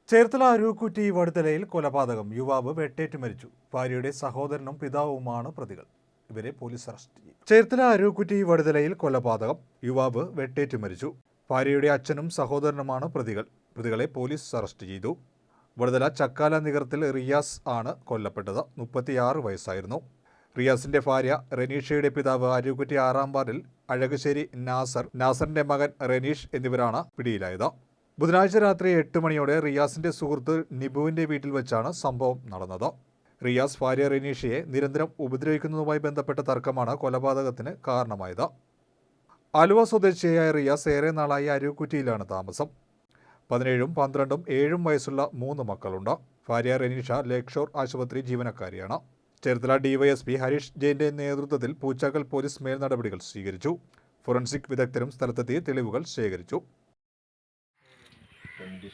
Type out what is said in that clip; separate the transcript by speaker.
Speaker 1: ചേർത്തല അരൂക്കുറ്റി വടുതലയിൽ കൊലപാതകം. യുവാവ് വെട്ടേറ്റ് മരിച്ചു. ഭാര്യയുടെ സഹോദരനും പിതാവുമാണ് പ്രതികൾ. ഇവരെ പോലീസ് അറസ്റ്റ് ചെയ്തു. ചേർത്തല അരൂക്കുറ്റി വടുതലയിൽ കൊലപാതകം. യുവാവ് വെട്ടേറ്റ് മരിച്ചു. ഭാര്യയുടെ അച്ഛനും സഹോദരനുമാണ് പ്രതികൾ. പ്രതികളെ പോലീസ് അറസ്റ്റ് ചെയ്തു. വടുതല ചക്കാല നികർത്തിൽ റിയാസ് ആണ് കൊല്ലപ്പെട്ടത്. 36 വയസ്സായിരുന്നു. റിയാസിന്റെ ഭാര്യ റെനീഷയുടെ പിതാവ് അരൂക്കുറ്റി 6-ാം വാർഡിൽ അഴകശ്ശേരി നാസറിന്റെ മകൻ റെനീഷ് എന്നിവരാണ് പിടിയിലായത്. ബുധനാഴ്ച രാത്രി 8 മണിയോടെ റിയാസിന്റെ സുഹൃത്ത് നിബുവിന്റെ വീട്ടിൽ വെച്ചാണ് സംഭവം നടന്നത്. റിയാസ് ഭാര്യ റെനീഷയെ നിരന്തരം ഉപദ്രവിക്കുന്നതുമായി ബന്ധപ്പെട്ട തർക്കമാണ് കൊലപാതകത്തിന് കാരണമായത്. ആലുവ സ്വദേശിയായ റിയാസ് ഏറെ നാളായി അരൂക്കുറ്റിയിലാണ് താമസം. 17ഉം 12ഉം 7ഉം വയസ്സുള്ള 3 മക്കളുണ്ട്. ഭാര്യ റെനീഷ ലേക്ക് ഷോർ ആശുപത്രി ജീവനക്കാരിയാണ്. ചേർത്തല ഡിവൈഎസ്പി ഹരീഷ് ജെയിന്റെ നേതൃത്വത്തിൽ പൂച്ചാക്കൽ പോലീസ് മേൽനടപടികൾ സ്വീകരിച്ചു. ഫോറൻസിക് വിദഗ്ധരും സ്ഥലത്തെത്തി തെളിവുകൾ ശേഖരിച്ചു.
Speaker 2: അല്ലെങ്കിൽ